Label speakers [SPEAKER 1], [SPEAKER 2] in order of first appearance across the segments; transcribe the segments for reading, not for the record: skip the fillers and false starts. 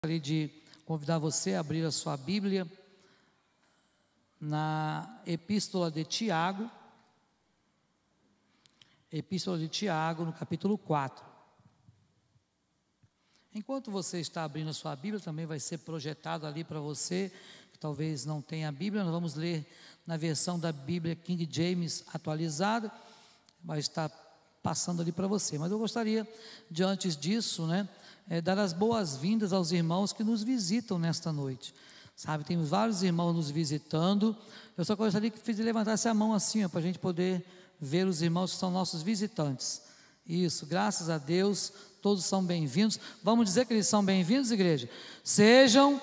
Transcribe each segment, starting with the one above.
[SPEAKER 1] Gostaria de convidar você a abrir a sua Bíblia na Epístola de Tiago, no capítulo 4. Enquanto você está abrindo a sua Bíblia, também vai ser projetado ali para você, que talvez não tenha a Bíblia. Nós vamos ler na versão da Bíblia King James atualizada, vai estar passando ali para você. Mas eu gostaria de, antes disso, dar as boas-vindas aos irmãos que nos visitam nesta noite. Sabe, tem vários irmãos nos visitando. Eu só gostaria que levantasse a mão assim, para a gente poder ver os irmãos que são nossos visitantes. Isso, graças a Deus, todos são bem-vindos. Vamos dizer que eles são bem-vindos, igreja? Sejam.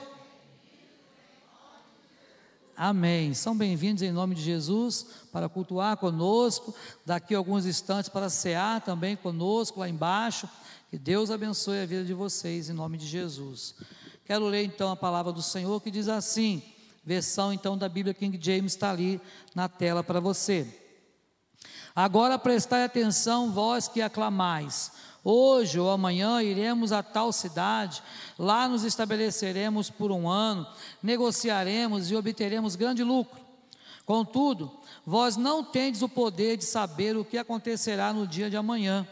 [SPEAKER 1] Amém. São bem-vindos em nome de Jesus para cultuar conosco. Daqui a alguns instantes para cear também conosco lá embaixo. Que Deus abençoe a vida de vocês em nome de Jesus. Quero ler então a palavra do Senhor que diz assim, versão então da Bíblia King James está ali na tela para você. Agora prestai atenção, vós que aclamais. Hoje ou amanhã iremos a tal cidade, lá nos estabeleceremos por um ano, negociaremos e obteremos grande lucro. Contudo, vós não tendes o poder de saber o que acontecerá no dia de amanhã.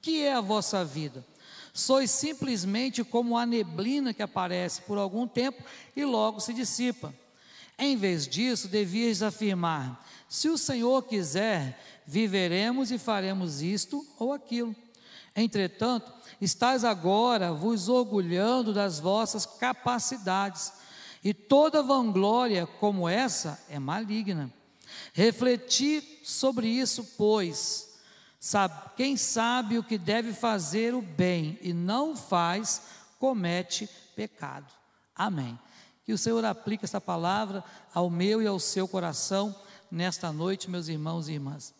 [SPEAKER 1] Que é a vossa vida? Sois simplesmente como a neblina que aparece por algum tempo e logo se dissipa. Em vez disso, devíeis afirmar: se o Senhor quiser, viveremos e faremos isto ou aquilo. Entretanto, estáis agora vos orgulhando das vossas capacidades, e toda vanglória como essa é maligna. Refleti sobre isso, pois, quem sabe o que deve fazer o bem e não faz, comete pecado. Amém. Que o Senhor aplique essa palavra ao meu e ao seu coração nesta noite, meus irmãos e irmãs.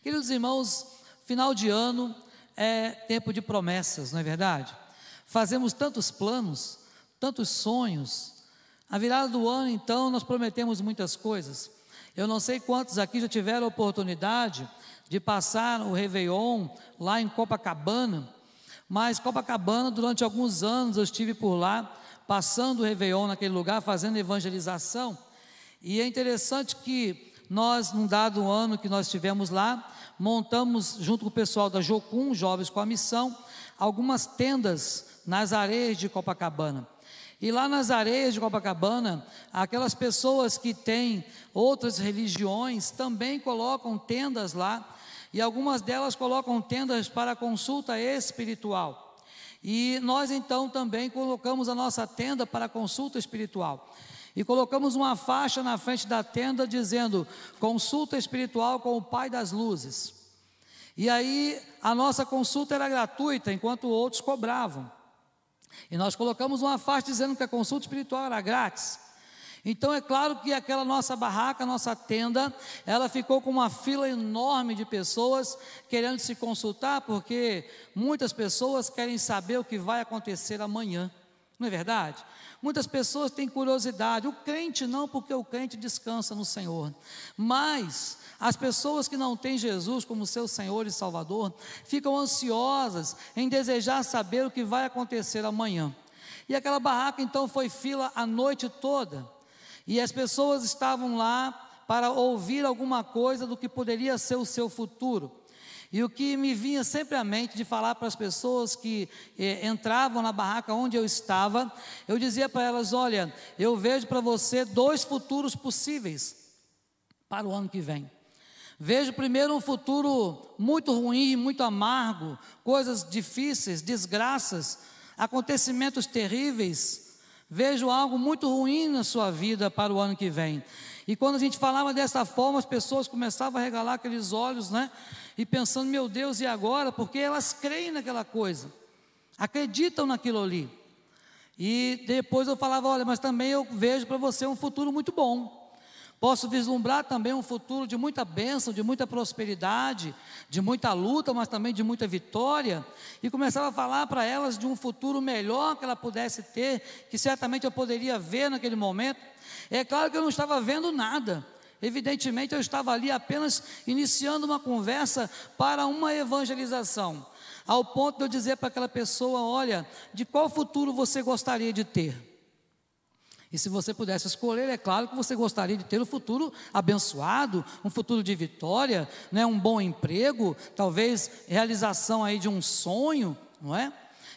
[SPEAKER 1] Queridos irmãos, final de ano é tempo de promessas, não é verdade? Fazemos tantos planos, tantos sonhos. A virada do ano, então, nós prometemos muitas coisas. Eu não sei quantos aqui já tiveram a oportunidade de passar o Réveillon lá em Copacabana, mas Copacabana, durante alguns anos eu estive por lá, passando o Réveillon naquele lugar, fazendo evangelização, e é interessante que nós, num dado ano que nós estivemos lá, montamos, junto com o pessoal da Jocum, Jovens com a Missão, algumas tendas nas areias de Copacabana. E lá nas areias de Copacabana, aquelas pessoas que têm outras religiões também colocam tendas lá, e algumas delas colocam tendas para consulta espiritual. E nós então também colocamos a nossa tenda para consulta espiritual. E colocamos uma faixa na frente da tenda dizendo: consulta espiritual com o Pai das Luzes. E aí a nossa consulta era gratuita, enquanto outros cobravam. E nós colocamos uma faixa dizendo que a consulta espiritual era grátis. Então é claro que aquela nossa barraca, nossa tenda, ela ficou com uma fila enorme de pessoas querendo se consultar, porque muitas pessoas querem saber o que vai acontecer amanhã, não é verdade? Muitas pessoas têm curiosidade, o crente não, porque o crente descansa no Senhor, mas as pessoas que não têm Jesus como seu Senhor e Salvador, ficam ansiosas em desejar saber o que vai acontecer amanhã. E aquela barraca então foi fila a noite toda, e as pessoas estavam lá para ouvir alguma coisa do que poderia ser o seu futuro. E o que me vinha sempre à mente de falar para as pessoas que entravam na barraca onde eu estava, eu dizia para elas: olha, eu vejo para você 2 futuros possíveis para o ano que vem. Vejo primeiro um futuro muito ruim, muito amargo, coisas difíceis, desgraças, acontecimentos terríveis. Vejo algo muito ruim na sua vida para o ano que vem. E quando a gente falava dessa forma, as pessoas começavam a regalar aqueles olhos, e pensando: meu Deus, e agora? Porque elas creem naquela coisa, acreditam naquilo ali. E depois eu falava: olha, mas também eu vejo para você um futuro muito bom. Posso vislumbrar também um futuro de muita bênção, de muita prosperidade, de muita luta, mas também de muita vitória. E começava a falar para elas de um futuro melhor que ela pudesse ter, que certamente eu poderia ver naquele momento. É claro que eu não estava vendo nada. Evidentemente eu estava ali apenas iniciando uma conversa para uma evangelização. ao ponto de eu dizer para aquela pessoa: olha, de qual futuro você gostaria de ter? E se você pudesse escolher, é claro que você gostaria de ter um futuro abençoado, um futuro de vitória, né, um bom emprego, talvez realização aí de um sonho, não é?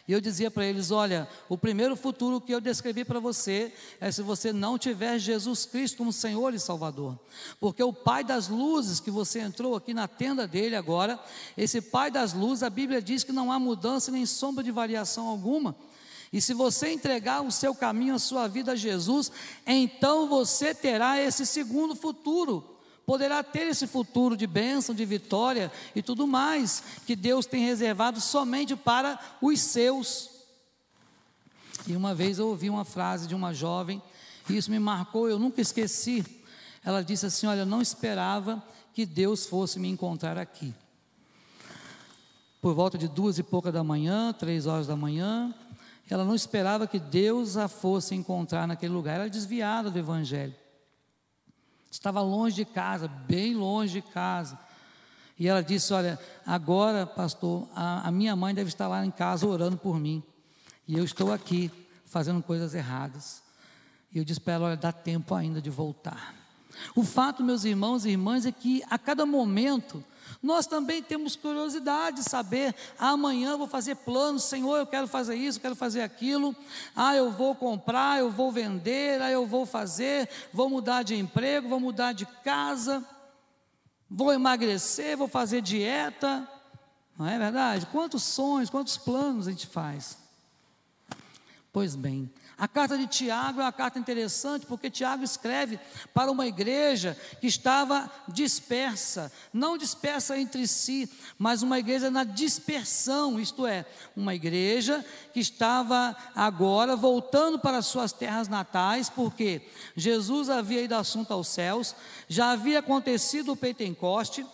[SPEAKER 1] E eu dizia para eles: olha, o primeiro futuro que eu descrevi para você é se você não tiver Jesus Cristo como Senhor e Salvador, porque o Pai das luzes que você entrou aqui na tenda dele agora, esse Pai das luzes, a Bíblia diz que não há mudança nem sombra de variação alguma. E se você entregar o seu caminho, a sua vida a Jesus, então você terá esse segundo futuro, poderá ter esse futuro de bênção, de vitória e tudo mais, que Deus tem reservado somente para os seus. E uma vez eu ouvi uma frase de uma jovem, e isso me marcou, eu nunca esqueci. Ela disse assim: olha, eu não esperava que Deus fosse me encontrar aqui. Por volta de 2 e pouca da manhã, 3 horas da manhã, ela não esperava que Deus a fosse encontrar naquele lugar. Ela era desviada do Evangelho, estava longe de casa, bem longe de casa. E ela disse: olha, agora, pastor, a minha mãe deve estar lá em casa orando por mim, e eu estou aqui fazendo coisas erradas. E eu disse para ela: olha, dá tempo ainda de voltar. O fato, meus irmãos e irmãs, é que a cada momento nós também temos curiosidade de saber: amanhã eu vou fazer planos, Senhor, eu quero fazer isso, eu quero fazer aquilo, eu vou comprar, eu vou vender, eu vou fazer, vou mudar de emprego, vou mudar de casa, vou emagrecer, vou fazer dieta. Não é verdade? Quantos sonhos, quantos planos a gente faz? Pois bem, a carta de Tiago é uma carta interessante, porque Tiago escreve para uma igreja que estava dispersa, não dispersa entre si, mas uma igreja na dispersão, isto é, uma igreja que estava agora voltando para as suas terras natais, porque Jesus havia ido assunto aos céus, já havia acontecido o Pentecoste.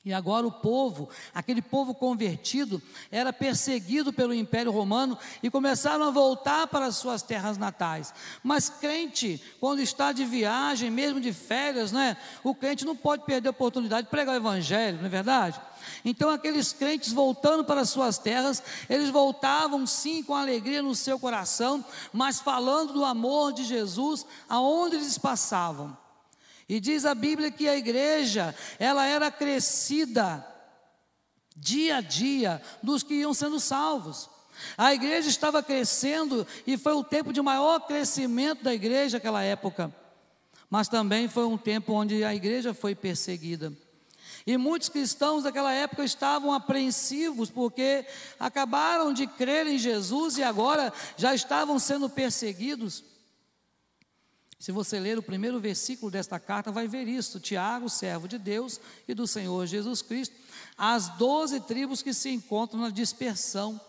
[SPEAKER 1] E agora o povo, aquele povo convertido, era perseguido pelo Império Romano e começaram a voltar para as suas terras natais. Mas crente, quando está de viagem, mesmo de férias, né, o crente não pode perder a oportunidade de pregar o Evangelho, não é verdade? Então aqueles crentes voltando para as suas terras, eles voltavam sim com alegria no seu coração, mas falando do amor de Jesus aonde eles passavam. E diz a Bíblia que a igreja, ela era crescida dia a dia dos que iam sendo salvos. A igreja estava crescendo e foi o tempo de maior crescimento da igreja naquela época. Mas também foi um tempo onde a igreja foi perseguida. E muitos cristãos daquela época estavam apreensivos porque acabaram de crer em Jesus e agora já estavam sendo perseguidos. Se você ler o primeiro versículo desta carta, vai ver isso: Tiago, servo de Deus e do Senhor Jesus Cristo, as 12 tribos que se encontram na dispersão.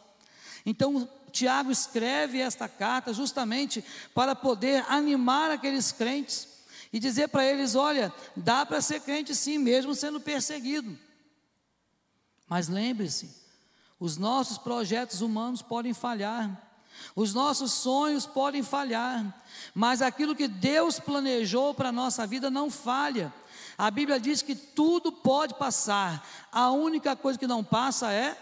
[SPEAKER 1] Então, Tiago escreve esta carta justamente para poder animar aqueles crentes e dizer para eles: olha, dá para ser crente sim, mesmo sendo perseguido. Mas lembre-se, os nossos projetos humanos podem falhar, os nossos sonhos podem falhar, mas aquilo que Deus planejou para a nossa vida não falha. A Bíblia diz que tudo pode passar, a única coisa que não passa é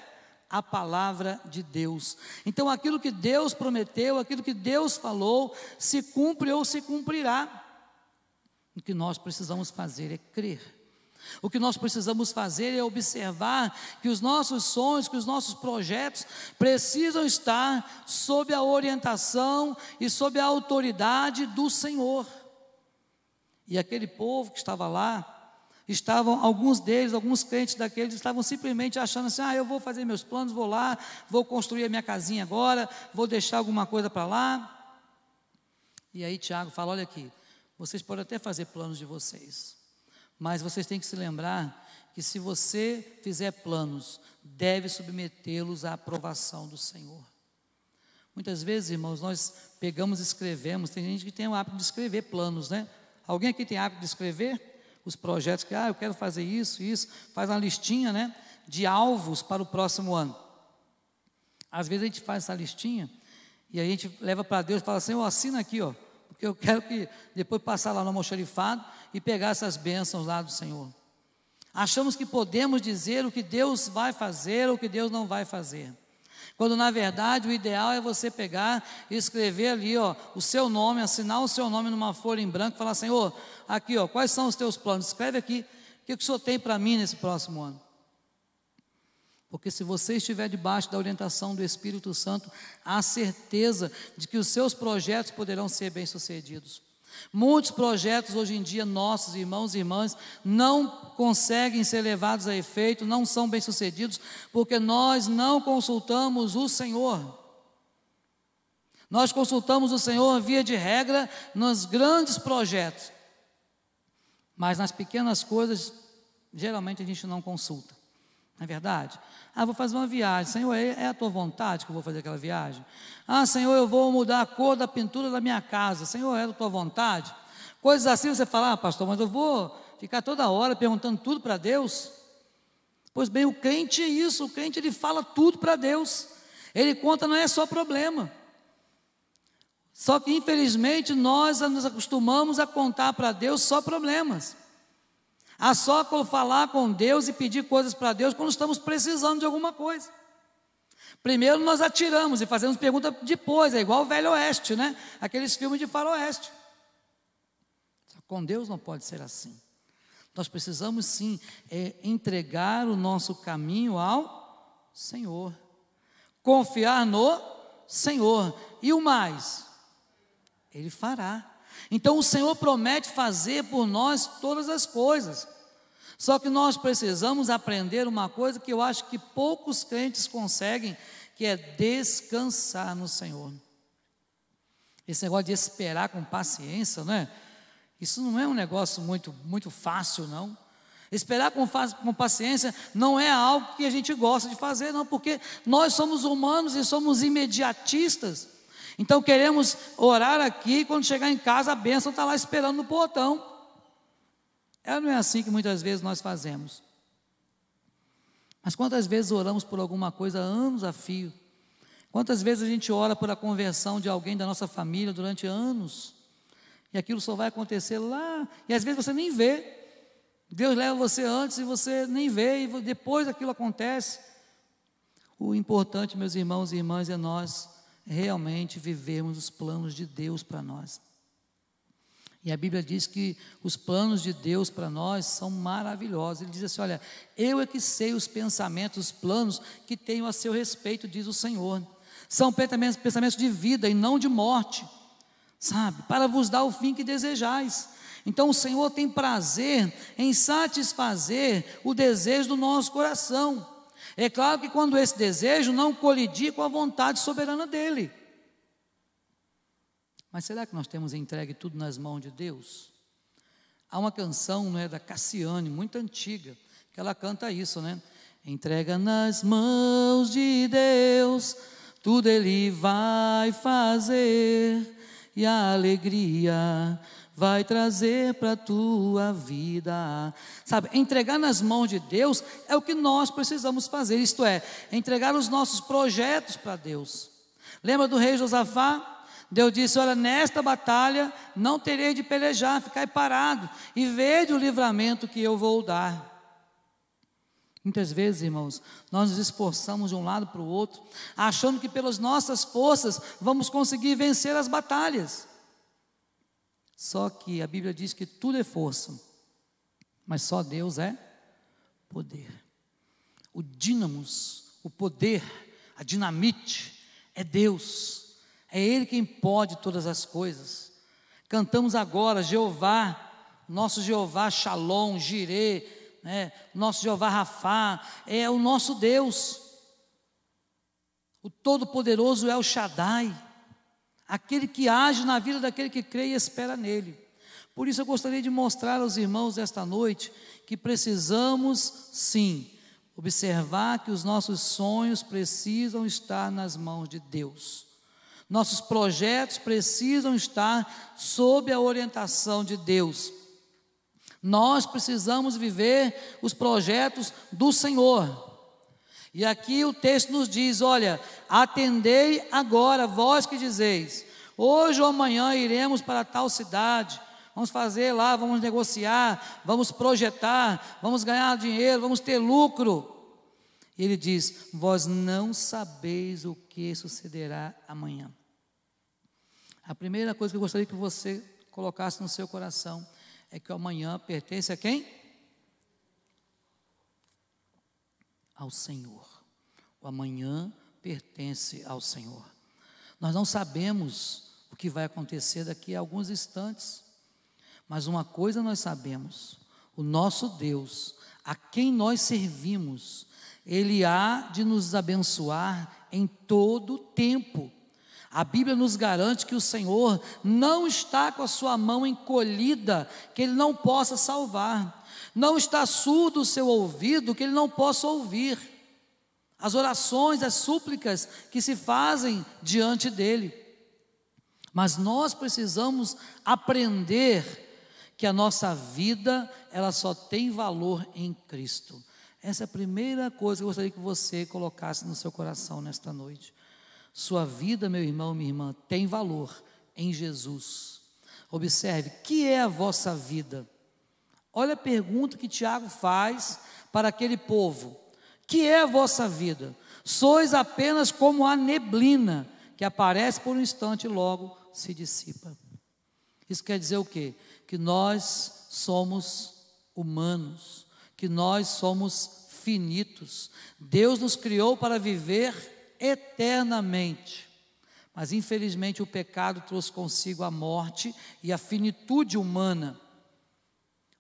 [SPEAKER 1] a palavra de Deus. Então aquilo que Deus prometeu, aquilo que Deus falou, se cumpre ou se cumprirá. O que nós precisamos fazer é crer. O que nós precisamos fazer é observar que os nossos sonhos, que os nossos projetos precisam estar sob a orientação e sob a autoridade do Senhor. E aquele povo que estava lá, alguns deles, alguns crentes daqueles, estavam simplesmente achando assim: eu vou fazer meus planos, vou lá, vou construir a minha casinha agora, vou deixar alguma coisa para lá. E aí Tiago fala: olha aqui, vocês podem até fazer planos de vocês, mas vocês têm que se lembrar que se você fizer planos, deve submetê-los à aprovação do Senhor. Muitas vezes, irmãos, nós pegamos e escrevemos, tem gente que tem o hábito de escrever planos, né? Alguém aqui tem hábito de escrever os projetos que, eu quero fazer isso, faz uma listinha, né, de alvos para o próximo ano. Às vezes a gente faz essa listinha e a gente leva para Deus e fala assim: assina aqui, porque eu quero que depois passar lá no almoxarifado e pegar essas bênçãos lá do Senhor. Achamos que podemos dizer o que Deus vai fazer ou o que Deus não vai fazer. Quando na verdade o ideal é você pegar e escrever ali, o seu nome, assinar o seu nome numa folha em branco e falar: Senhor, aqui, quais são os teus planos? Escreve aqui, o que o Senhor tem para mim nesse próximo ano? Porque se você estiver debaixo da orientação do Espírito Santo, há certeza de que os seus projetos poderão ser bem-sucedidos. Muitos projetos hoje em dia, nossos irmãos e irmãs, não conseguem ser levados a efeito, não são bem-sucedidos, porque nós não consultamos o Senhor. Nós consultamos o Senhor, via de regra, nos grandes projetos, mas nas pequenas coisas, geralmente a gente não consulta. Não é verdade? Vou fazer uma viagem. Senhor, é a tua vontade que eu vou fazer aquela viagem? Senhor, eu vou mudar a cor da pintura da minha casa. Senhor, é a tua vontade? Coisas assim você fala: pastor, mas eu vou ficar toda hora perguntando tudo para Deus? Pois bem, o crente é isso. O crente, ele fala tudo para Deus. Ele conta, não é só problema. Só que infelizmente nós nos acostumamos a contar para Deus só problemas. Só falar com Deus e pedir coisas para Deus quando estamos precisando de alguma coisa. Primeiro nós atiramos e fazemos pergunta depois, é igual o Velho Oeste, né? Aqueles filmes de faroeste. Com Deus não pode ser assim. Nós precisamos sim entregar o nosso caminho ao Senhor, confiar no Senhor, e o mais, Ele fará. Então o Senhor promete fazer por nós todas as coisas, só que nós precisamos aprender uma coisa que eu acho que poucos crentes conseguem, que é descansar no Senhor. Esse negócio de esperar com paciência, não é? Isso não é um negócio muito fácil, não. Esperar com paciência não é algo que a gente gosta de fazer, não, porque nós somos humanos e somos imediatistas. Então queremos orar aqui, quando chegar em casa a bênção está lá esperando no portão. Não é assim que muitas vezes nós fazemos. Mas quantas vezes oramos por alguma coisa anos a fio? Quantas vezes a gente ora por a conversão de alguém da nossa família durante anos? E aquilo só vai acontecer lá, e às vezes você nem vê. Deus leva você antes e você nem vê, e depois aquilo acontece. O importante, meus irmãos e irmãs, é nós realmente vivermos os planos de Deus para nós. E a Bíblia diz que os planos de Deus para nós são maravilhosos. Ele diz assim: olha, eu é que sei os pensamentos, os planos que tenho a seu respeito, diz o Senhor. São pensamentos de vida e não de morte, sabe? Para vos dar o fim que desejais. Então o Senhor tem prazer em satisfazer o desejo do nosso coração. É claro que quando esse desejo não colidir com a vontade soberana dEle. Mas será que nós temos entregue tudo nas mãos de Deus? Há uma canção, da Cassiane, muito antiga, que ela canta isso, Entrega nas mãos de Deus, tudo Ele vai fazer, e a alegria vai trazer para a tua vida. Sabe, entregar nas mãos de Deus é o que nós precisamos fazer, isto é, entregar os nossos projetos para Deus. Lembra do rei Josafá? Deus disse: olha, nesta batalha não terei de pelejar, ficai parado e vede o livramento que eu vou dar. Muitas vezes, irmãos, nós nos esforçamos de um lado para o outro, achando que pelas nossas forças vamos conseguir vencer as batalhas. Só que a Bíblia diz que tudo é força, mas só Deus é poder. O dínamos, o poder, a dinamite é Deus. É Ele quem pode todas as coisas. Cantamos agora Jeová, nosso Jeová Shalom, Jirê, nosso Jeová Rafá, é o nosso Deus. O Todo-Poderoso é o Shaddai, aquele que age na vida daquele que crê e espera nele. Por isso eu gostaria de mostrar aos irmãos esta noite que precisamos sim observar que os nossos sonhos precisam estar nas mãos de Deus. Nossos projetos precisam estar sob a orientação de Deus. Nós precisamos viver os projetos do Senhor. E aqui o texto nos diz: olha, atendei agora, vós que dizeis, hoje ou amanhã iremos para tal cidade, vamos fazer lá, vamos negociar, vamos projetar, vamos ganhar dinheiro, vamos ter lucro. E ele diz: vós não sabeis o que sucederá amanhã. A primeira coisa que eu gostaria que você colocasse no seu coração é que o amanhã pertence a quem? Ao Senhor. O amanhã pertence ao Senhor. Nós não sabemos o que vai acontecer daqui a alguns instantes, mas uma coisa nós sabemos: o nosso Deus, a quem nós servimos, Ele há de nos abençoar em todo o tempo. A Bíblia nos garante que o Senhor não está com a sua mão encolhida, que Ele não possa salvar. Não está surdo o seu ouvido, que Ele não possa ouvir as orações, as súplicas que se fazem diante dEle. Mas nós precisamos aprender que a nossa vida, ela só tem valor em Cristo. Essa é a primeira coisa que eu gostaria que você colocasse no seu coração nesta noite. Sua vida, meu irmão, minha irmã, tem valor em Jesus. Observe, que é a vossa vida? Olha a pergunta que Tiago faz para aquele povo: que é a vossa vida? Sois apenas como a neblina, que aparece por um instante e logo se dissipa. Isso quer dizer o quê? Que nós somos humanos, que nós somos finitos. Deus nos criou para viver eternamente, mas infelizmente o pecado trouxe consigo a morte e a finitude humana.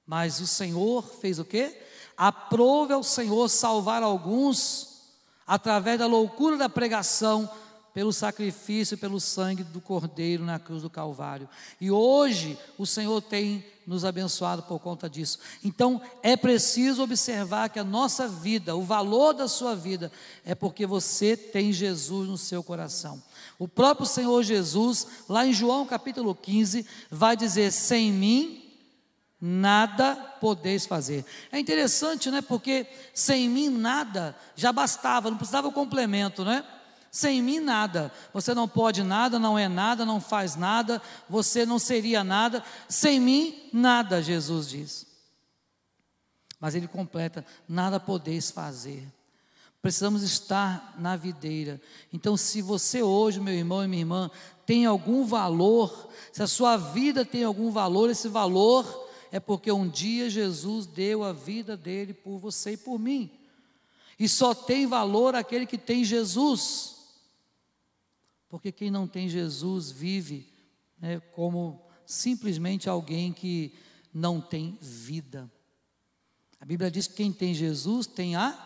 [SPEAKER 1] Mas o Senhor fez o quê? Aprove ao Senhor salvar alguns através da loucura da pregação, pelo sacrifício, pelo sangue do Cordeiro na cruz do Calvário. E hoje o Senhor tem nos abençoado por conta disso. Então é preciso observar que a nossa vida, o valor da sua vida, é porque você tem Jesus no seu coração. O próprio Senhor Jesus, lá em João capítulo 15, vai dizer: sem mim nada podeis fazer. É interessante, né? Porque sem mim nada já bastava, não precisava o complemento, né? Sem mim nada, você não pode nada, não é nada, não faz nada, você não seria nada. Sem mim nada, Jesus diz. Mas ele completa: nada podeis fazer. Precisamos estar na videira. Então, se você hoje, meu irmão e minha irmã, tem algum valor, se a sua vida tem algum valor, esse valor é porque um dia Jesus deu a vida dele por você e por mim. E só tem valor aquele que tem Jesus. Porque quem não tem Jesus vive, né, como simplesmente alguém que não tem vida. A Bíblia diz que quem tem Jesus tem a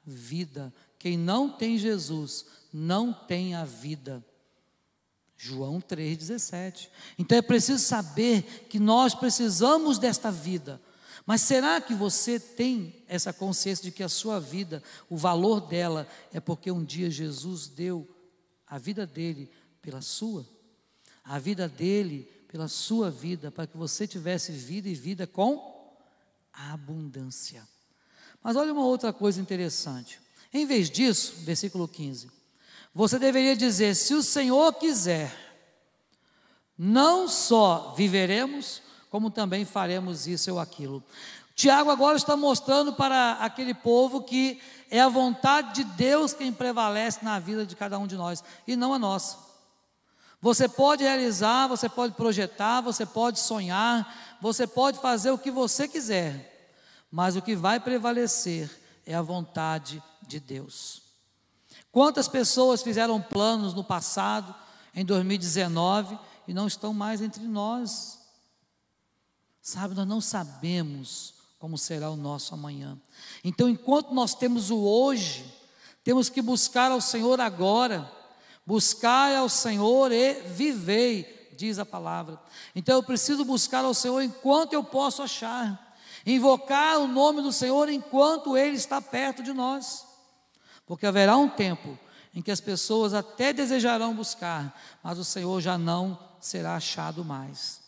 [SPEAKER 1] vida. Quem não tem Jesus não tem a vida. João 3,17. Então é preciso saber que nós precisamos desta vida. Mas será que você tem essa consciência de que a sua vida, o valor dela, é porque um dia Jesus deu a vida dele pela sua? A vida dele pela sua vida, para que você tivesse vida e vida com abundância. Mas olha uma outra coisa interessante. Em vez disso, versículo 15, você deveria dizer: se o Senhor quiser, não só viveremos, como também faremos isso ou aquilo. Tiago agora está mostrando para aquele povo que é a vontade de Deus quem prevalece na vida de cada um de nós, e não a nossa. Você pode realizar, você pode projetar, você pode sonhar, você pode fazer o que você quiser, mas o que vai prevalecer é a vontade de Deus. Quantas pessoas fizeram planos no passado, em 2019, e não estão mais entre nós? Sabe, nós não sabemos como será o nosso amanhã. Então, enquanto nós temos o hoje, temos que buscar ao Senhor agora. Buscai ao Senhor e vivei, diz a palavra. Então eu preciso buscar ao Senhor enquanto eu posso achar, invocar o nome do Senhor enquanto Ele está perto de nós, porque haverá um tempo em que as pessoas até desejarão buscar, mas o Senhor já não será achado mais.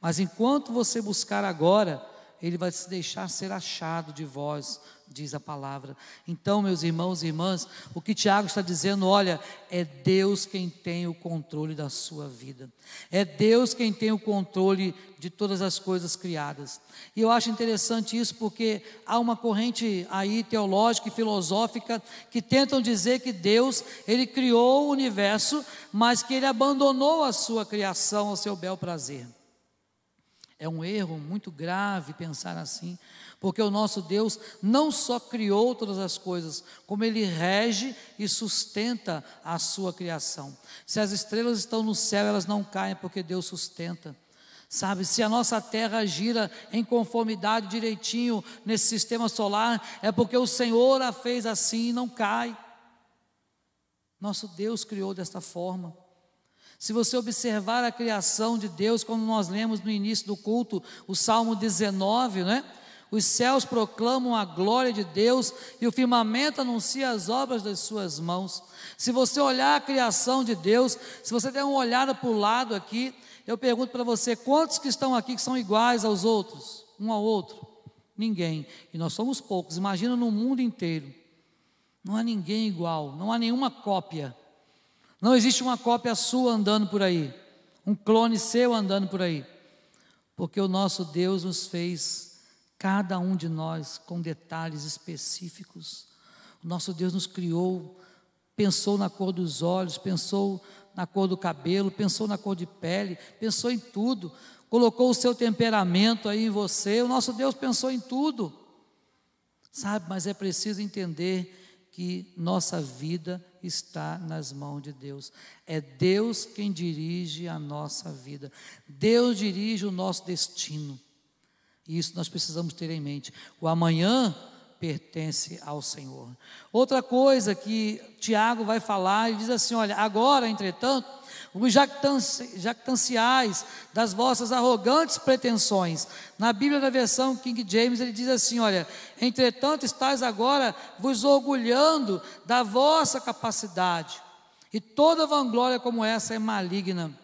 [SPEAKER 1] Mas enquanto você buscar agora, ele vai se deixar ser achado de vós, diz a palavra. Então, meus irmãos e irmãs, o que Tiago está dizendo, olha, é Deus quem tem o controle da sua vida, é Deus quem tem o controle de todas as coisas criadas. E eu acho interessante isso, porque há uma corrente aí teológica e filosófica que tentam dizer que Deus, ele criou o universo, mas que ele abandonou a sua criação ao seu bel prazer. É um erro muito grave pensar assim, porque o nosso Deus não só criou todas as coisas, como Ele rege e sustenta a sua criação. Se as estrelas estão no céu, elas não caem porque Deus sustenta. Sabe, se a nossa terra gira em conformidade direitinho nesse sistema solar, é porque o Senhor a fez assim e não cai. Nosso Deus criou desta forma. Se você observar a criação de Deus, como nós lemos no início do culto, o Salmo 19, né? Os céus proclamam a glória de Deus e o firmamento anuncia as obras das suas mãos. Se você olhar a criação de Deus, se você der uma olhada para o lado aqui, eu pergunto para você, quantos que estão aqui que são iguais aos outros, um ao outro? Ninguém, e nós somos poucos, imagina no mundo inteiro, não há ninguém igual, não há nenhuma cópia. Não existe uma cópia sua andando por aí, um clone seu andando por aí, porque o nosso Deus nos fez, cada um de nós, com detalhes específicos. O nosso Deus nos criou, pensou na cor dos olhos, pensou na cor do cabelo, pensou na cor de pele, pensou em tudo, colocou o seu temperamento aí em você. O nosso Deus pensou em tudo, sabe, mas é preciso entender que nossa vida está nas mãos de Deus. É Deus quem dirige a nossa vida. Deus dirige o nosso destino. E isso nós precisamos ter em mente. O amanhã pertence ao Senhor. Outra coisa que Tiago vai falar, ele diz assim, olha, agora, entretanto, vos jactanciais das vossas arrogantes pretensões. Na Bíblia da versão King James, ele diz assim, olha, entretanto estáis agora vos orgulhando da vossa capacidade, e toda vanglória como essa é maligna.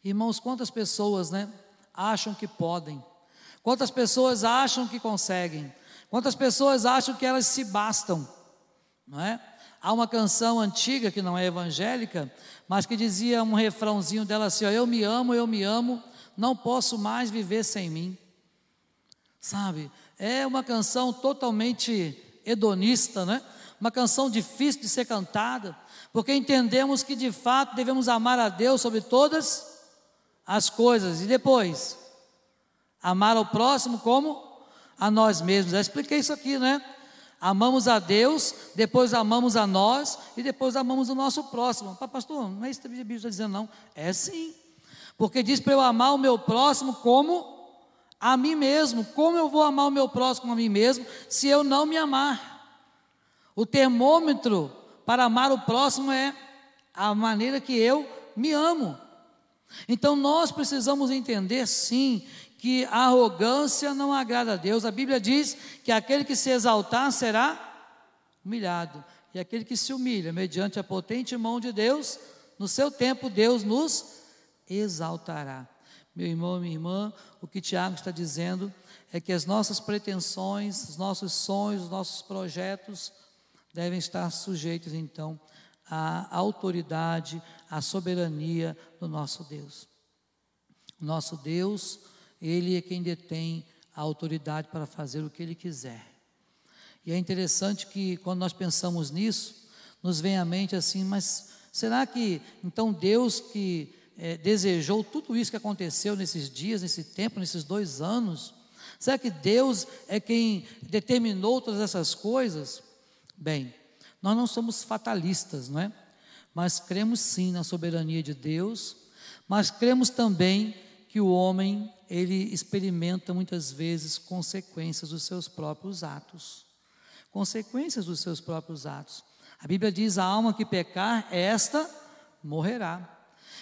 [SPEAKER 1] Irmãos, quantas pessoas, né, acham que podem, quantas pessoas acham que conseguem, quantas pessoas acham que elas se bastam, não é? Há uma canção antiga que não é evangélica, mas que dizia um refrãozinho dela assim, ó, eu me amo, não posso mais viver sem mim. Sabe, é uma canção totalmente hedonista, né? Uma canção difícil de ser cantada, porque entendemos que de fato devemos amar a Deus sobre todas as coisas, e depois, amar ao próximo como a nós mesmos. Já expliquei isso aqui, né? Amamos a Deus, depois amamos a nós e depois amamos o nosso próximo. Pastor, não é isso que a Bíblia está dizendo, não. É sim, porque diz para eu amar o meu próximo como a mim mesmo. Como eu vou amar o meu próximo como a mim mesmo se eu não me amar? O termômetro para amar o próximo é a maneira que eu me amo. Então nós precisamos entender sim que a arrogância não agrada a Deus. A Bíblia diz que aquele que se exaltar será humilhado, e aquele que se humilha mediante a potente mão de Deus, no seu tempo Deus nos exaltará. Meu irmão, minha irmã, o que Tiago está dizendo é que as nossas pretensões, os nossos sonhos, os nossos projetos devem estar sujeitos então à autoridade, à soberania do nosso Deus. O nosso Deus, Ele é quem detém a autoridade para fazer o que Ele quiser. E é interessante que quando nós pensamos nisso, nos vem à mente assim, mas será que então Deus que desejou tudo isso que aconteceu nesses dias, nesse tempo, nesses 2 anos, será que Deus é quem determinou todas essas coisas? Bem, nós não somos fatalistas, não é? Mas cremos sim na soberania de Deus, mas cremos também que o homem, ele experimenta muitas vezes consequências dos seus próprios atos. Consequências dos seus próprios atos. A Bíblia diz, a alma que pecar, esta morrerá.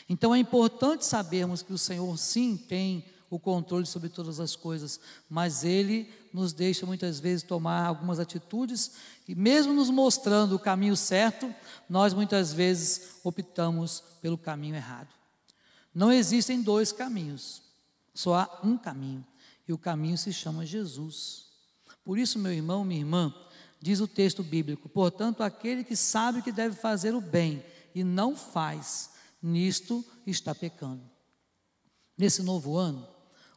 [SPEAKER 1] Então é importante sabermos que o Senhor sim tem o controle sobre todas as coisas, mas Ele nos deixa muitas vezes tomar algumas atitudes, e mesmo nos mostrando o caminho certo, nós muitas vezes optamos pelo caminho errado. Não existem 2 caminhos, só há um caminho, E o caminho se chama Jesus. Por isso, meu irmão, minha irmã, diz o texto bíblico: portanto, aquele que sabe que deve fazer o bem e não faz, nisto está pecando. Nesse novo ano,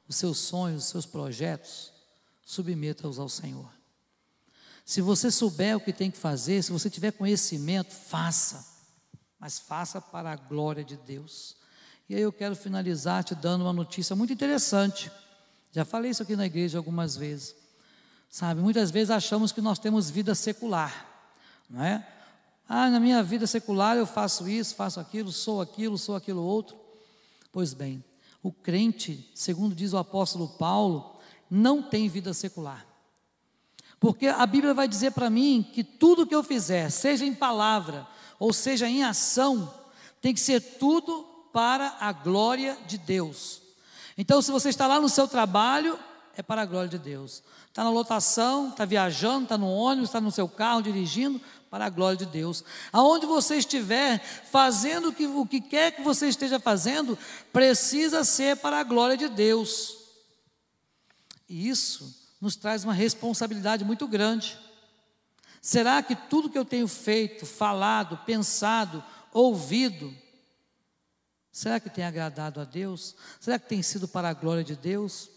[SPEAKER 1] os seus sonhos, os seus projetos, submeta-os ao Senhor. Se você souber o que tem que fazer, se você tiver conhecimento, faça, mas faça para a glória de Deus. E aí eu quero finalizar te dando uma notícia muito interessante. Já falei isso aqui na igreja algumas vezes. Sabe, muitas vezes achamos que nós temos vida secular, não é? Na minha vida secular eu faço isso, faço aquilo, sou aquilo outro. Pois bem, o crente, segundo diz o apóstolo Paulo, não tem vida secular. Porque a Bíblia vai dizer para mim que tudo que eu fizer, seja em palavra ou seja em ação, tem que ser tudo para a glória de Deus. Então, se você está lá no seu trabalho, é para a glória de Deus. Está na lotação, está viajando, está no ônibus, está no seu carro dirigindo, para a glória de Deus. Aonde você estiver fazendo o que quer que você esteja fazendo, precisa ser para a glória de Deus. E isso nos traz uma responsabilidade muito grande. Será que tudo que eu tenho feito, falado, pensado, ouvido, será que tem agradado a Deus? Será que tem sido para a glória de Deus?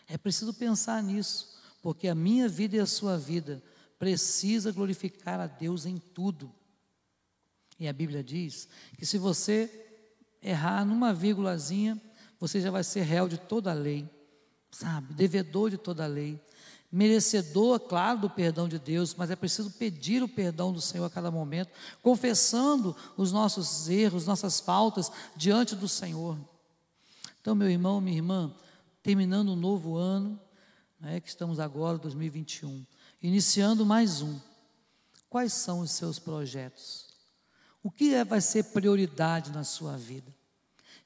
[SPEAKER 1] É preciso pensar nisso, porque a minha vida e a sua vida precisa glorificar a Deus em tudo. E a Bíblia diz que se você errar numa vírgulazinha, você já vai ser réu de toda a lei, sabe? Devedor de toda a lei, merecedor, claro, do perdão de Deus, mas é preciso pedir o perdão do Senhor a cada momento, confessando os nossos erros, nossas faltas diante do Senhor. Então, meu irmão, minha irmã, terminando um novo ano, que estamos agora, 2021, iniciando mais um. Quais são os seus projetos? O que vai ser prioridade na sua vida?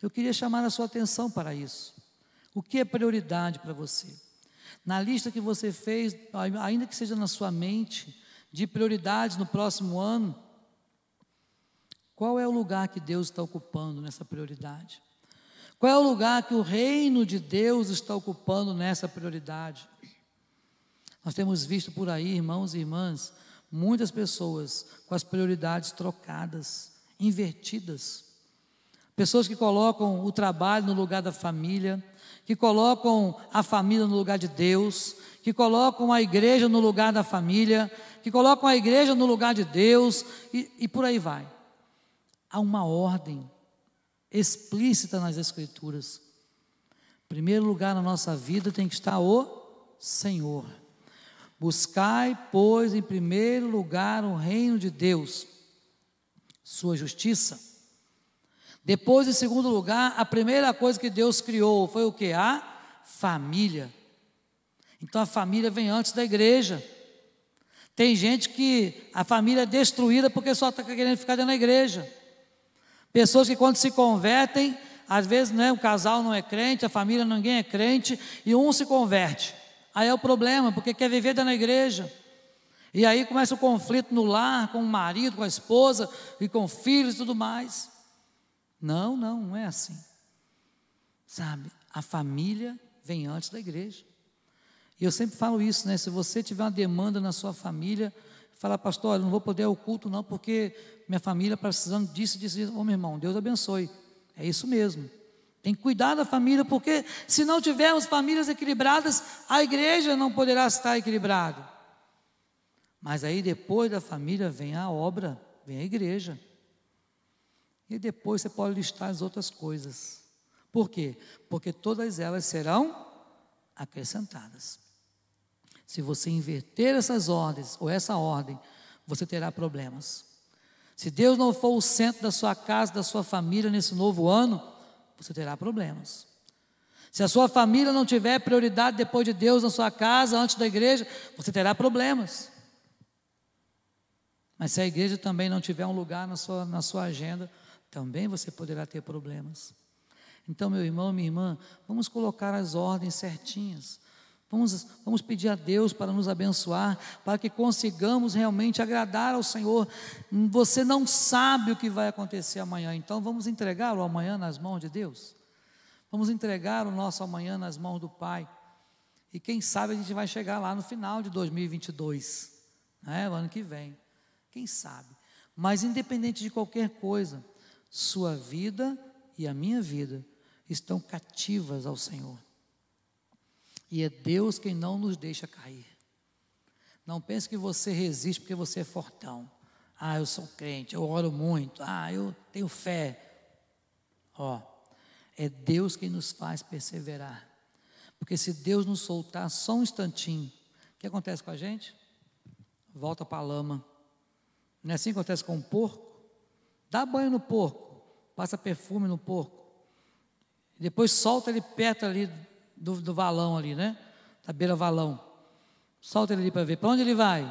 [SPEAKER 1] Eu queria chamar a sua atenção para isso. O que é prioridade para você? Na lista que você fez, ainda que seja na sua mente, de prioridades no próximo ano, qual é o lugar que Deus está ocupando nessa prioridade? Qual é o lugar que o reino de Deus está ocupando nessa prioridade? Nós temos visto por aí, irmãos e irmãs, muitas pessoas com as prioridades trocadas, invertidas. Pessoas que colocam o trabalho no lugar da família, que colocam a família no lugar de Deus, que colocam a igreja no lugar da família, que colocam a igreja no lugar de Deus, e por aí vai. Há uma ordem explícita nas Escrituras. Em primeiro lugar na nossa vida tem que estar o Senhor. Buscai, pois, em primeiro lugar o reino de Deus, sua justiça. Depois, em segundo lugar, a primeira coisa que Deus criou foi o quê? A família. Então a família vem antes da igreja. Tem gente que a família é destruída porque só está querendo ficar dentro da igreja. Pessoas que quando se convertem, às vezes o casal não é crente, a família ninguém é crente, e um se converte. Aí é o problema, porque quer viver dentro da igreja. E aí começa o conflito no lar, com o marido, com a esposa, e com filhos e tudo mais. Não é assim. Sabe, a família vem antes da igreja. E eu sempre falo isso, se você tiver uma demanda na sua família, fala, pastor, eu não vou poder ir ao culto não, porque minha família está precisando disso. Meu irmão, Deus abençoe. É isso mesmo. Tem que cuidar da família, porque se não tivermos famílias equilibradas, a igreja não poderá estar equilibrada. Mas aí depois da família vem a obra, vem a igreja. E depois você pode listar as outras coisas. Por quê? Porque todas elas serão acrescentadas. Se você inverter essas ordens, ou essa ordem, você terá problemas. Se Deus não for o centro da sua casa, da sua família nesse novo ano, você terá problemas. Se a sua família não tiver prioridade depois de Deus na sua casa, antes da igreja, você terá problemas. Mas se a igreja também não tiver um lugar na sua agenda, também você poderá ter problemas. Então, meu irmão, minha irmã, vamos colocar as ordens certinhas. Vamos pedir a Deus para nos abençoar, para que consigamos realmente agradar ao Senhor. Você não sabe o que vai acontecer amanhã, então vamos entregar o amanhã nas mãos de Deus. Vamos entregar o nosso amanhã nas mãos do Pai. E quem sabe a gente vai chegar lá no final de 2022, né? O ano que vem. Quem sabe? Mas independente de qualquer coisa, sua vida e a minha vida estão cativas ao Senhor. E é Deus quem não nos deixa cair. Não pense que você resiste porque você é fortão. Ah, eu sou crente, eu oro muito. Ah, eu tenho fé. É Deus quem nos faz perseverar. Porque se Deus nos soltar só um instantinho, o que acontece com a gente? Volta para a lama. Não é assim que acontece com o porco? Dá banho no porco, passa perfume no porco, depois solta ele perto ali do valão ali, né? Da beira-valão. Solta ele ali para ver. Para onde ele vai?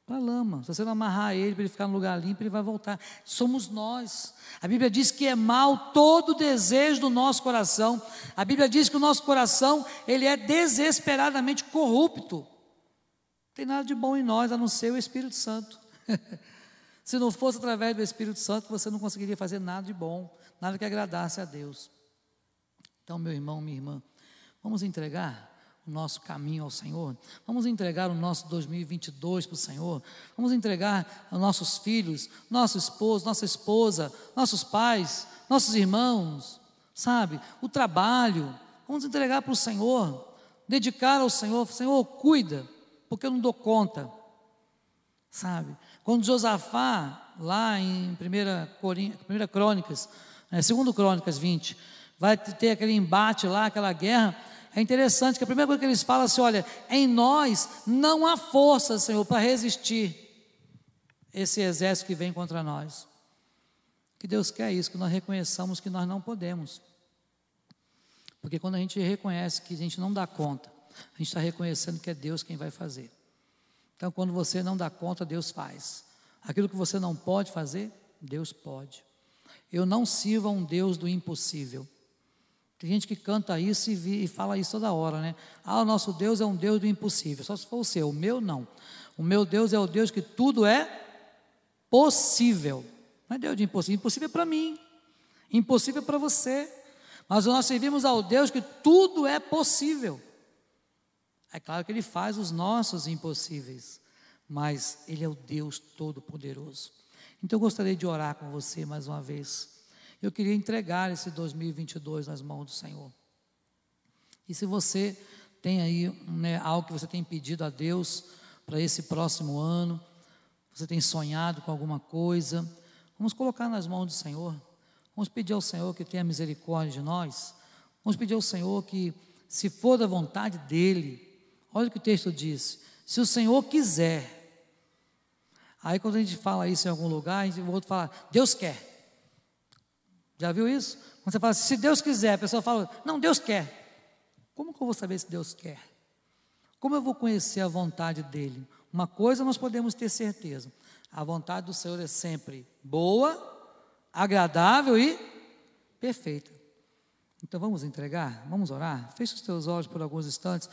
[SPEAKER 1] Para a lama. Se você não amarrar ele para ele ficar no lugar limpo, ele vai voltar. Somos nós. A Bíblia diz que é mal todo desejo do nosso coração. A Bíblia diz que o nosso coração, ele é desesperadamente corrupto. Não tem nada de bom em nós, a não ser o Espírito Santo. Se não fosse através do Espírito Santo, você não conseguiria fazer nada de bom, nada que agradasse a Deus. Então, meu irmão, minha irmã, vamos entregar o nosso caminho ao Senhor, vamos entregar o nosso 2022 para o Senhor, vamos entregar aos nossos filhos, nosso esposo, nossa esposa, nossos pais, nossos irmãos, sabe, o trabalho, vamos entregar para o Senhor, dedicar ao Senhor. Senhor, cuida, porque eu não dou conta, sabe. Quando Josafá, lá em 2 Crônicas 20, vai ter aquele embate lá, aquela guerra. É interessante que a primeira coisa que eles falam é assim: olha, em nós não há força, Senhor, para resistir esse exército que vem contra nós. Que Deus quer isso, que nós reconheçamos que nós não podemos. Porque quando a gente reconhece que a gente não dá conta, a gente está reconhecendo que é Deus quem vai fazer. Então, quando você não dá conta, Deus faz. Aquilo que você não pode fazer, Deus pode. Eu não sirvo a um Deus do impossível. Tem gente que canta isso e fala isso toda hora, né? Ah, o nosso Deus é um Deus do impossível. Só se for o seu, o meu não. O meu Deus é o Deus que tudo é possível. Não é Deus de impossível. Impossível é para mim, impossível é para você. Mas nós servimos ao Deus que tudo é possível. É claro que Ele faz os nossos impossíveis, mas Ele é o Deus Todo-Poderoso. Então eu gostaria de orar com você mais uma vez. Eu queria entregar esse 2022 nas mãos do Senhor. E se você tem aí, né, algo que você tem pedido a Deus para esse próximo ano, você tem sonhado com alguma coisa, vamos colocar nas mãos do Senhor. Vamos pedir ao Senhor que tenha misericórdia de nós. Vamos pedir ao Senhor que, se for da vontade dEle, olha o que o texto diz: se o Senhor quiser. Aí quando a gente fala isso em algum lugar, o outro fala, Deus quer. Já viu isso? Quando você fala assim, se Deus quiser, a pessoa fala, não, Deus quer. Como que eu vou saber se Deus quer? Como eu vou conhecer a vontade dEle? Uma coisa nós podemos ter certeza: a vontade do Senhor é sempre boa, agradável e perfeita. Então vamos entregar, vamos orar. Feche os teus olhos por alguns instantes.